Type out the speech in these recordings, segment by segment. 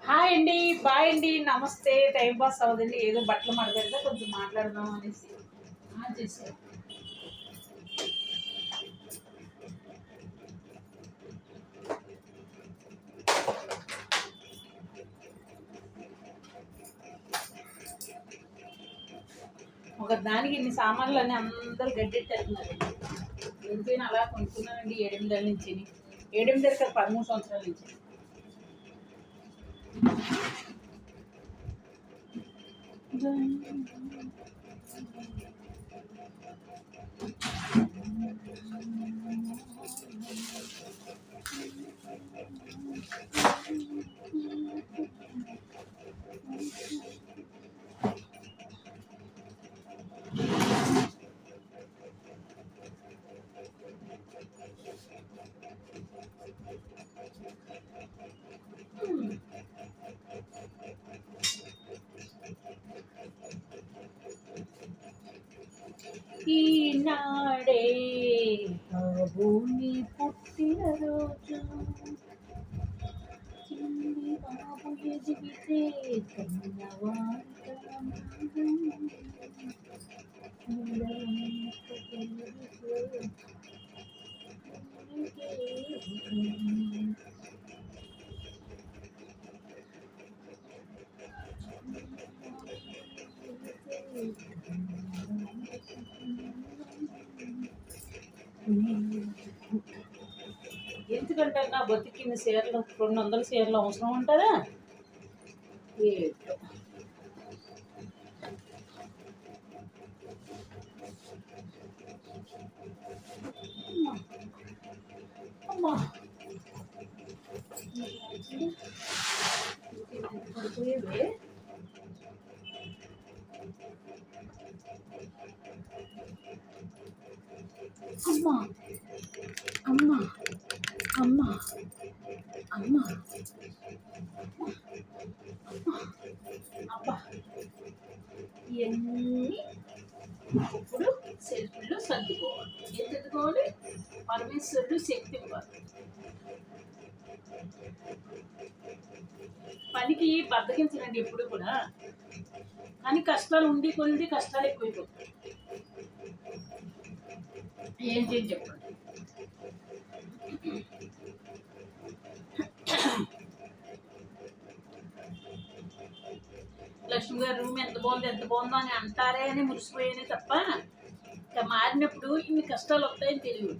Hi అండి, bye అండి, నమస్తే. టైం పాస్ అవ్వదండి, ఏదో బట్టలు మడబెడితే కొంచెం మాట్లాడదాం అనేసి చేశాను. ఒక దానికి ఇన్ని సామాన్లు అని అందరూ గడ్డెట్టేస్తున్నారండి. ఎందుకైనా అలా కొనుక్కున్నానండి 7 ఏళ్ళ నుంచి. 7 ఏళ్ళ కదా, 13 సంవత్సరాల నుంచి. ఈనాడే భూమి పుట్టినరోజు, చిన్ని బాబు ఎదిగితే ఎందుకంటే నా బతికిన చీరలు 200 చీరలు అవసరం ఉంటుందా? అమ్మా పడిపోయేది. అమ్మా అమ్మా అమ్మా అమ్మా అబ్బా, ఇవన్నీ ఇప్పుడు సెల్ఫ్లో సర్దుకోవాలి. ఏం సర్దుకోవాలి? పరమేశ్వరుడు శక్తి ఇవ్వాలి. పనికి బద్దకించనండి ఎప్పుడు కూడా, కానీ కష్టాలు ఉండి కొలిది కష్టాలు ఎక్కువైపోతాయి. ఏం చేయండి చెప్పండి. లక్ష్మి గారి రూమ్ ఎంత బాగుందో అని అంటారే అని మురిసిపోయానే తప్ప, ఇంకా మారినప్పుడు ఇన్ని కష్టాలు వస్తాయని తెలియదు.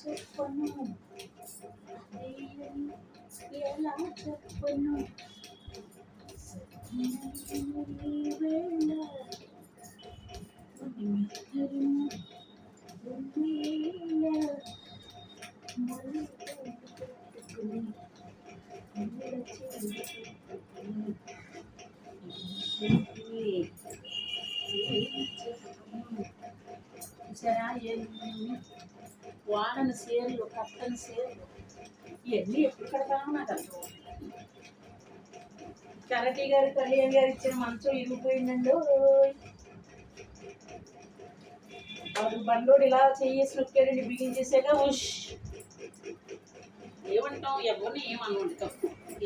చెప్పను ఎలా చెప్పను, వాడని సేర్లు, కట్టని సేర్లు, ఇవన్నీ ఎప్పుడు కడతామో నాకు అర్థం. కరటి గారు, కళ్యాణ్ గారు ఇచ్చిన మంచం ఇరిగిపోయిందండి. వాళ్ళు బండోడు ఇలా చేసి నొక్కాడండి, బిగించేసాక ఉష్. ఏమంటాం, ఎవరిని ఏమనుకుంటాం,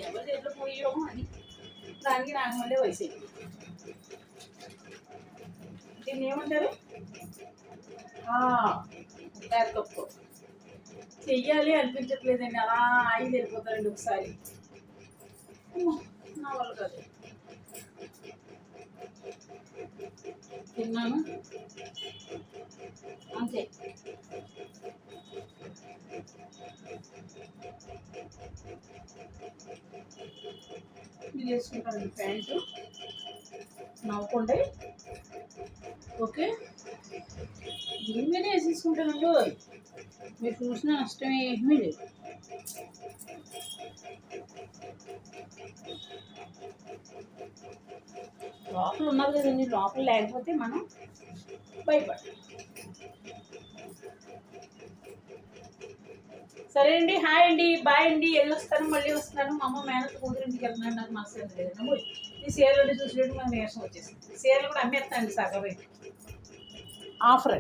ఎవరు ఎట్లా పోయామో అని. దానికి నాకు మళ్ళీ వయసు. దీన్ని ఏమంటారు? తప్పు చెయ్యాలి అనిపించట్లేదండి, అలా ఆగి వెళ్ళిపోతారండి ఒకసారి. నా వల్ల కాదు. తిన్నాను అంతే. ఇది వేసుకుంటాను ప్యాంటు, నవ్వుకుంటే ఓకే, దీని మీద వేసేసుకుంటానండి. మీరు చూసిన నష్టం ఏమీ లేదు. లోపల ఉన్నది కదండి, లోపల లేకపోతే మనం భయపడాలి. సరే అండి, హాయ్ అండి, బాయ్ అండి, వెళ్ళొస్తాను, మళ్ళీ వస్తున్నాను. మా అమ్మ మేనత్ కూతురింటికి వెళ్తున్నాను, నాకు మనసు లేదన్నా. ఈ సీరియల్ చూసినట్టు మనకు నీరసం వచ్చేసింది. సీరియల్ కూడా అమ్మేస్తానండి సగం ఆఫర్.